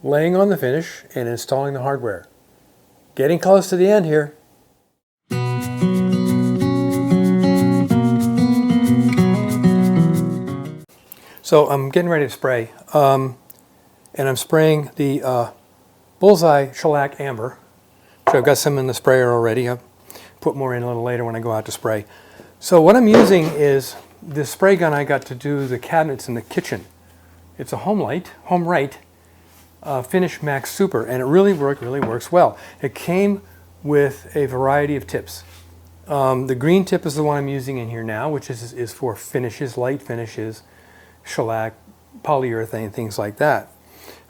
laying on the finish and installing the hardware. Getting close to the end here. So I'm getting ready to spray, and I'm spraying the Bullseye Shellac Amber. So I've got some in the sprayer already. I'll put more in a little later when I go out to spray. So what I'm using is this spray gun I got to do the cabinets in the kitchen. It's a HomeRite Finish Max Super, and it really works well. It came with a variety of tips. The green tip is the one I'm using in here now, which is for finishes, light finishes, shellac, polyurethane, things like that.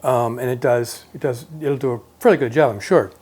And it'll do a fairly good job, I'm sure.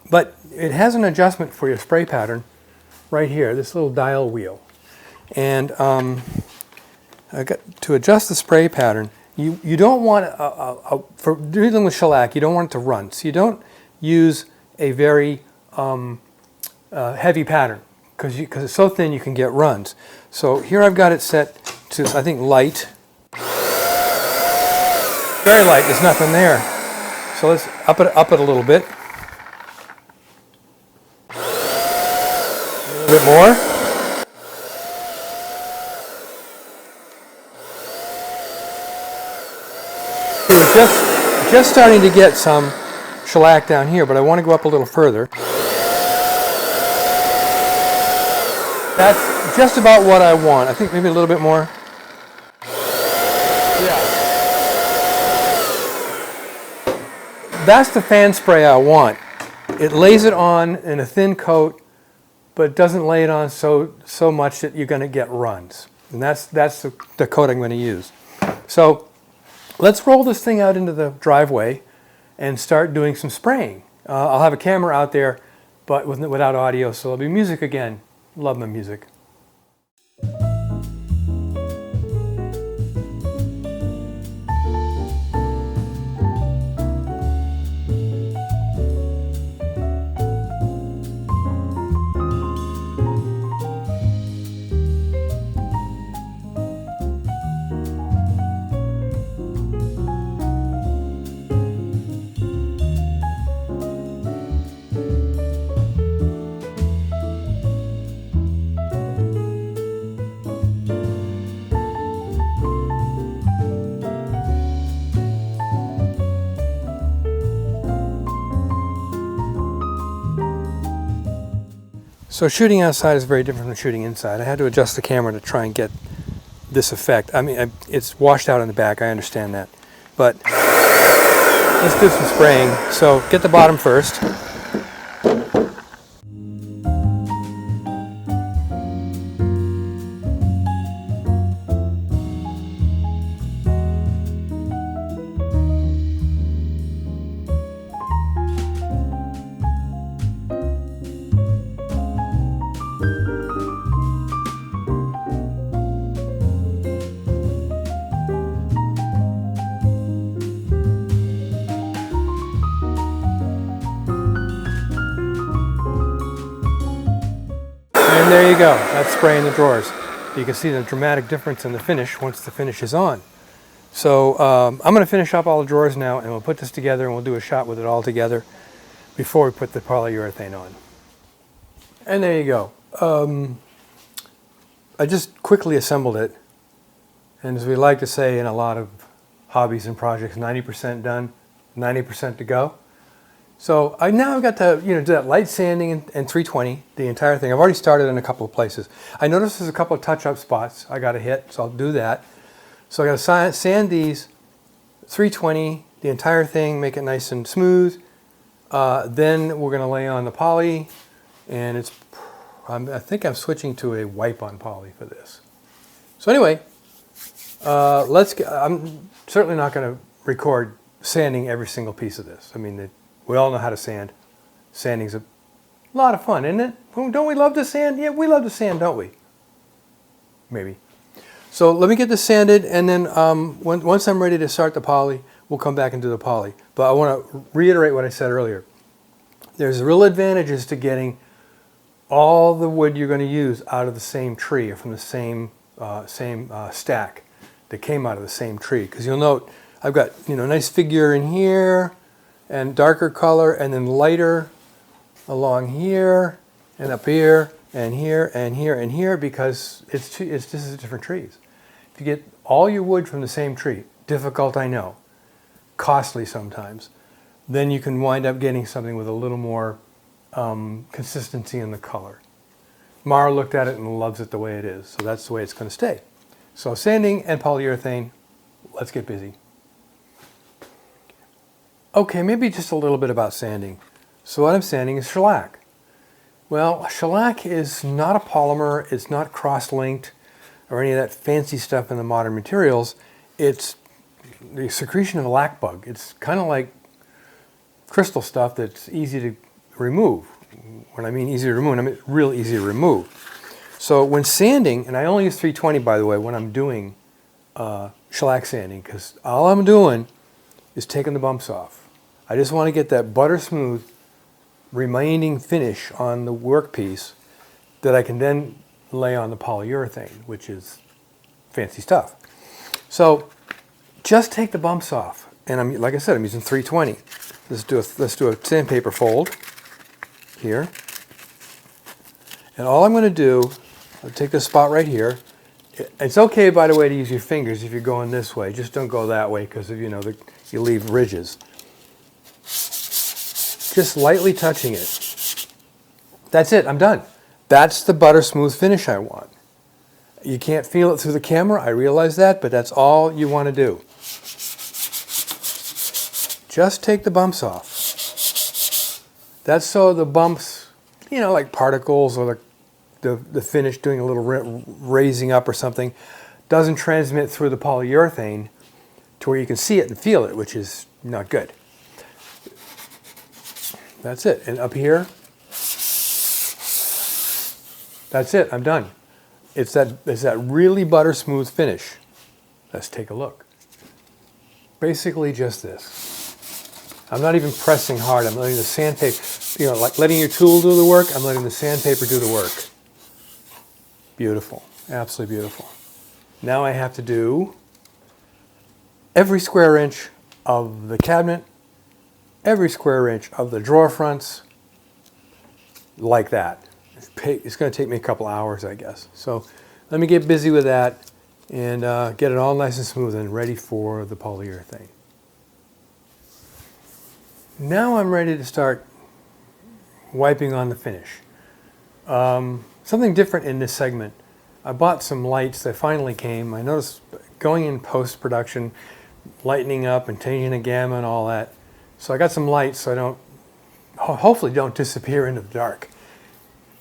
But it has an adjustment for your spray pattern right here, this little dial wheel. And I got to adjust the spray pattern. You don't want, for dealing with shellac, you don't want it to run. So you don't use a very heavy pattern because it's so thin you can get runs. So here I've got it set to, I think, light. Very light, there's nothing there. So let's up it a little bit. A little bit more. We're just starting to get some shellac down here, but I want to go up a little further. That's just about what I want. I think maybe a little bit more. Yeah. That's the fan spray I want. It lays it on in a thin coat, but it doesn't lay it on so much that you're going to get runs. And that's the coat I'm going to use. So let's roll this thing out into the driveway and start doing some spraying. I'll have a camera out there, but without audio, so there'll be music again. Love my music. So shooting outside is very different from shooting inside. I had to adjust the camera to try and get this effect. I mean, it's washed out in the back, I understand that. But let's do some spraying. So get the bottom first. And there you go, that's spraying the drawers. You can see the dramatic difference in the finish once the finish is on. So I'm going to finish up all the drawers now, and we'll put this together and we'll do a shot with it all together before we put the polyurethane on. And there you go. I just quickly assembled it, and as we like to say in a lot of hobbies and projects, 90% done, 90% to go. So now I've got to do that light sanding and 320, the entire thing. I've already started in a couple of places. I noticed there's a couple of touch-up spots I got to hit, so I'll do that. So I got to sand these 320, the entire thing, make it nice and smooth. Then we're going to lay on the poly, and I think I'm switching to a wipe-on poly for this. So anyway, I'm certainly not going to record sanding every single piece of this. I mean, we all know how to sand. Sanding's a lot of fun, isn't it? Don't we love to sand? Yeah, we love to sand, don't we? Maybe. So let me get this sanded, and then once I'm ready to start the poly, we'll come back and do the poly. But I want to reiterate what I said earlier. There's real advantages to getting all the wood you're going to use out of the same tree or from the same stack that came out of the same tree. Because you'll note I've got, you know, nice figure in here and darker color and then lighter along here and up here and here and here and here because this is different trees. If you get all your wood from the same tree, difficult I know, costly sometimes, then you can wind up getting something with a little more consistency in the color. Mara looked at it and loves it the way it is, so that's the way it's going to stay. So sanding and polyurethane, let's get busy. Okay, maybe just a little bit about sanding. So what I'm sanding is shellac. Well, shellac is not a polymer, it's not cross-linked or any of that fancy stuff in the modern materials. It's the secretion of a lac bug. It's kind of like crystal stuff that's easy to remove. When I mean easy to remove, I mean real easy to remove. So when sanding, and I only use 320 by the way when I'm doing shellac sanding, because all I'm doing is taking the bumps off. I just want to get that butter smooth remaining finish on the workpiece that I can then lay on the polyurethane, which is fancy stuff. So just take the bumps off, and like I said, I'm using 320. Let's do a sandpaper fold here, and all I'm going to do, I'll take this spot right here. It's okay, by the way, to use your fingers if you're going this way. Just don't go that way because you know you leave ridges. Just lightly touching it. That's it. I'm done. That's the butter smooth finish I want. You can't feel it through the camera. I realize that, but that's all you want to do. Just take the bumps off. That's so the bumps, you know, like particles or the finish doing a little raising up or something, doesn't transmit through the polyurethane to where you can see it and feel it, which is not good. That's it. And up here, that's it. I'm done. It's that really butter smooth finish. Let's take a look. Basically just this. I'm not even pressing hard. I'm letting the sandpaper, you know, like letting your tool do the work, I'm letting the sandpaper do the work. Beautiful. Absolutely beautiful. Now I have to do every square inch of the cabinet, every square inch of the drawer fronts, like that. It's going to take me a couple hours, I guess. So let me get busy with that and get it all nice and smooth and ready for the polyurethane. Now I'm ready to start wiping on the finish. Something different in this segment. I bought some lights that finally came. I noticed going in post-production, lightening up and changing the gamma and all that. So I got some lights so I don't, hopefully don't disappear into the dark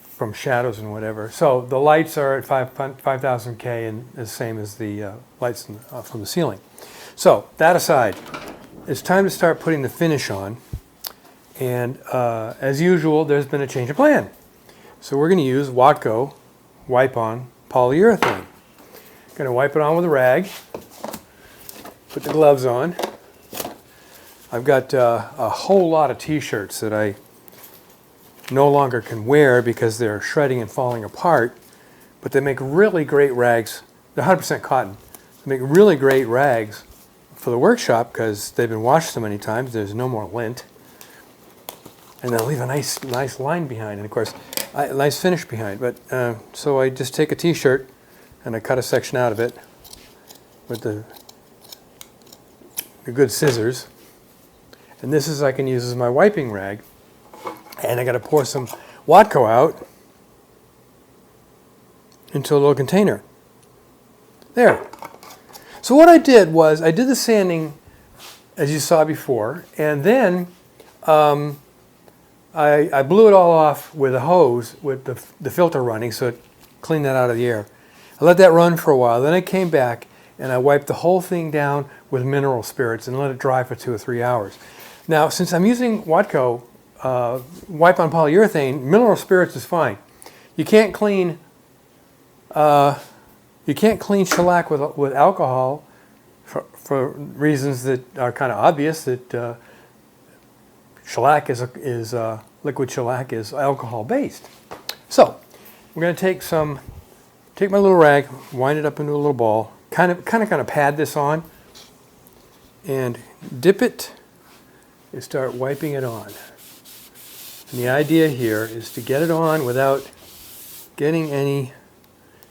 from shadows and whatever. So the lights are at 5,000 K and the same as the lights from the ceiling. So that aside, it's time to start putting the finish on. And as usual, there's been a change of plan. So we're going to use Watcon wipe-on polyurethane. Going to wipe it on with a rag. Put the gloves on. I've got a whole lot of t-shirts that I no longer can wear because they're shredding and falling apart, but they make really great rags. They're 100% cotton. They make really great rags for the workshop because they've been washed so many times. There's no more lint. And they'll leave a nice line behind, and of course, a nice finish behind. But so I just take a t-shirt and I cut a section out of it with the good scissors. And this is I can use as my wiping rag. And I got to pour some Watcon out into a little container. There. So what I did was I did the sanding as you saw before, and then I blew it all off with a hose with the filter running, so it cleaned that out of the air. I let that run for a while. Then I came back and I wiped the whole thing down with mineral spirits and let it dry for 2 or 3 hours. Now, since I'm using Watcon wipe-on polyurethane, mineral spirits is fine. You can't clean shellac with alcohol for reasons that are kind of obvious. That shellac is liquid shellac is alcohol based. So we're going to take my little rag, wind it up into a little ball, kind of pad this on, and dip it and start wiping it on. And the idea here is to get it on without getting any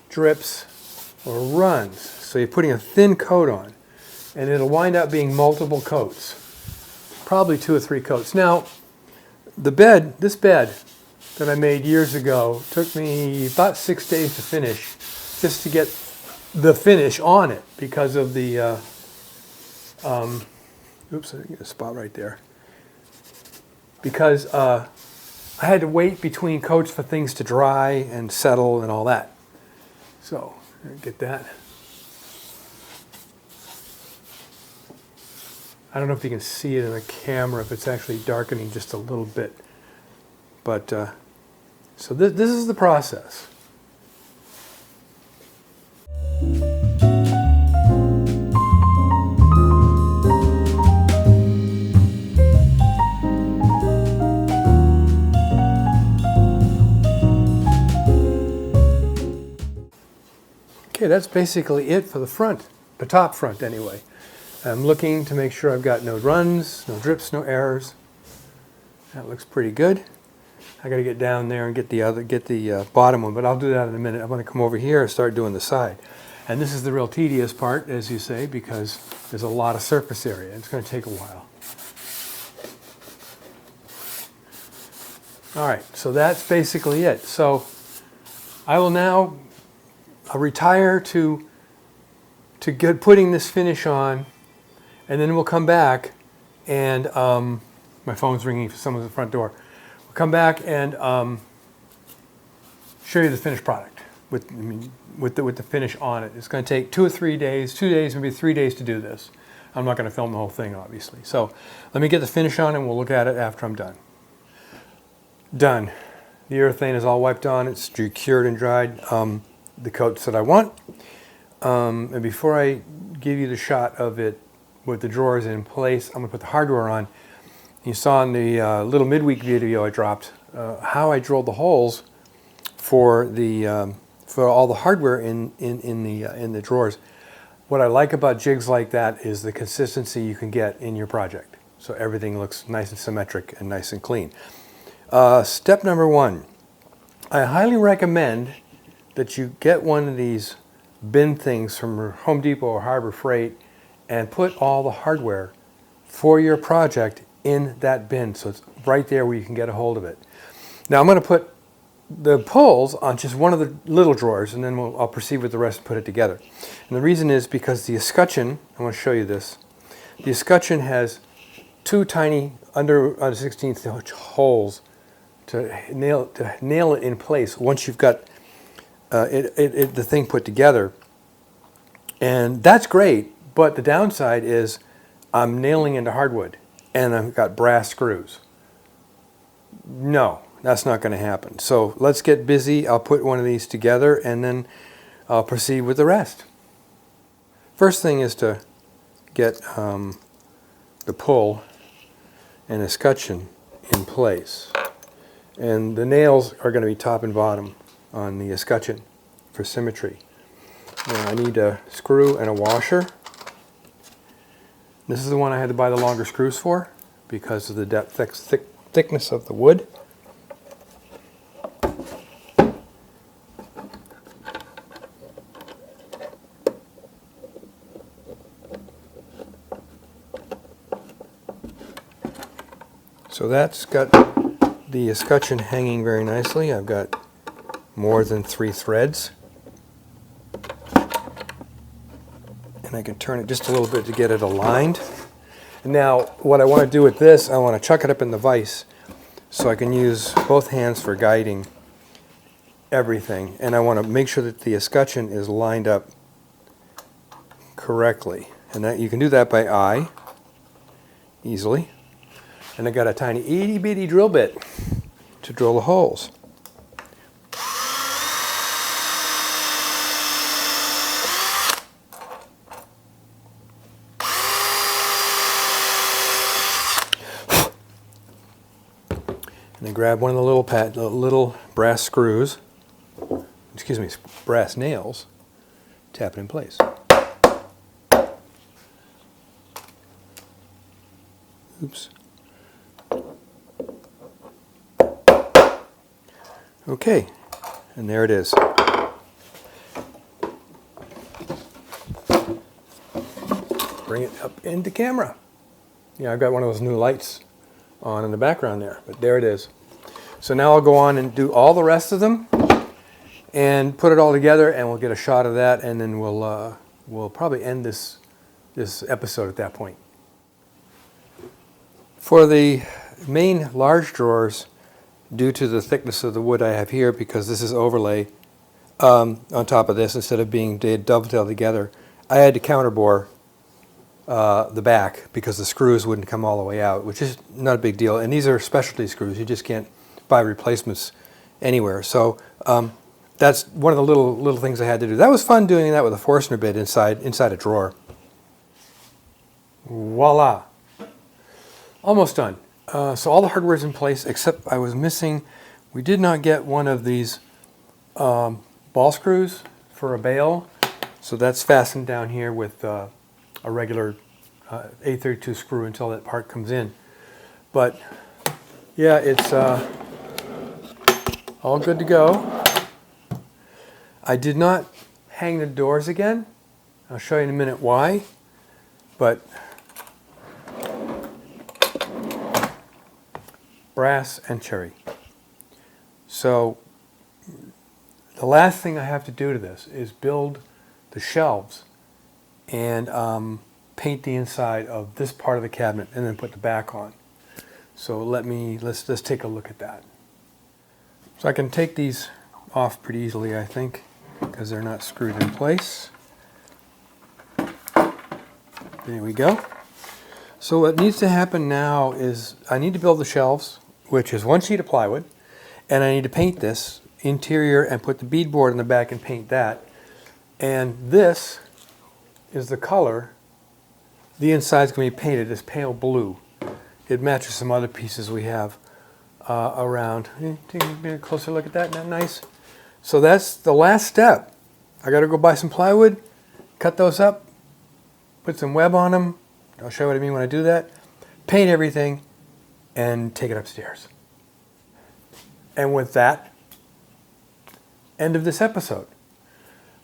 drips or runs. So you're putting a thin coat on, and it'll wind up being multiple coats, probably 2 or 3 coats. Now, this bed that I made years ago took me about 6 days to finish, just to get the finish on it because of the, oops, I get a spot right there. Because I had to wait between coats for things to dry and settle and all that. So, get that. I don't know if you can see it in the camera, if it's actually darkening just a little bit. But, so this is the process. Okay, that's basically it for the front, the top front anyway. I'm looking to make sure I've got no runs, no drips, no errors. That looks pretty good. I got to get down there and get the bottom one, but I'll do that in a minute. I'm going to come over here and start doing the side. And this is the real tedious part, as you say, because there's a lot of surface area. It's going to take a while. All right, so that's basically it. So I will now retire to get putting this finish on, and then we'll come back and my phone's ringing for someone's at the front door. We'll come back and show you the finished product with the finish on it. It's going to take 2 or 3 days, 2 days, maybe 3 days to do this. I'm not going to film the whole thing, obviously. So let me get the finish on and we'll look at it after I'm done. Done. The urethane is all wiped on. It's cured and dried. The coats that I want. And before I give you the shot of it with the drawers in place, I'm going to put the hardware on. You saw in the little midweek video I dropped how I drilled the holes for all the hardware in the drawers. What I like about jigs like that is the consistency you can get in your project. So everything looks nice and symmetric and nice and clean. Step number 1, I highly recommend that you get one of these bin things from Home Depot or Harbor Freight and put all the hardware for your project in that bin, so it's right there where you can get a hold of it. Now I'm going to put the pulls on just one of the little drawers, and then I'll proceed with the rest and put it together. And the reason is because the escutcheon, I want to show you this, the escutcheon has 2 tiny under 16th inch holes to nail it in place once you've got the thing put together. And that's great, but the downside is I'm nailing into hardwood and I've got brass screws. No, that's not going to happen. So let's get busy. I'll put one of these together and then I'll proceed with the rest. First thing is to get the pull and escutcheon in place. And the nails are going to be top and bottom on the escutcheon for symmetry. Now I need a screw and a washer. This is the one I had to buy the longer screws for because of the thickness of the wood. So that's got the escutcheon hanging very nicely. I've got more than 3 threads. And I can turn it just a little bit to get it aligned. And now what I want to do with this, I want to chuck it up in the vise so I can use both hands for guiding everything. And I want to make sure that the escutcheon is lined up correctly. And that you can do that by eye, easily. And I got a tiny itty bitty drill bit to drill the holes. And I grab one of the little brass screws, excuse me, brass nails, tap it in place. Oops. Okay, and there it is. Bring it up into camera. Yeah, I've got one of those new lights on in the background there, but there it is. So now I'll go on and do all the rest of them and put it all together, and we'll get a shot of that, and then we'll probably end this episode at that point. For the main large drawers, due to the thickness of the wood I have here, because this is overlay on top of this instead of being dovetailed together, I had to counterbore the back because the screws wouldn't come all the way out, which is not a big deal. And these are specialty screws. You just can't buy replacements anywhere. So that's one of the little things I had to do. That was fun doing that with a Forstner bit inside a drawer. Voila. Almost done. So all the hardware's in place, except I was missing, we did not get one of these ball screws for a bail. So that's fastened down here with a regular A32 screw until that part comes in. But yeah, it's all good to go. I did not hang the doors again. I'll show you in a minute why. But brass and cherry. So the last thing I have to do to this is build the shelves and paint the inside of this part of the cabinet and then put the back on. So let's take a look at that. So I can take these off pretty easily, I think, because they're not screwed in place. There we go. So what needs to happen now is I need to build the shelves, which is one sheet of plywood, and I need to paint this interior and put the beadboard in the back and paint that. And this is the color. The inside's going to be painted as pale blue. It matches some other pieces we have around. Take a closer look at that. Isn't that nice? So that's the last step. I got to go buy some plywood, cut those up, put some web on them. I'll show you what I mean when I do that. Paint everything and take it upstairs. And with that, end of this episode.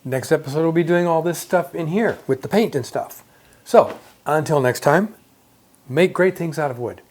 Next episode we'll be doing all this stuff in here with the paint and stuff. So, until next time, make great things out of wood.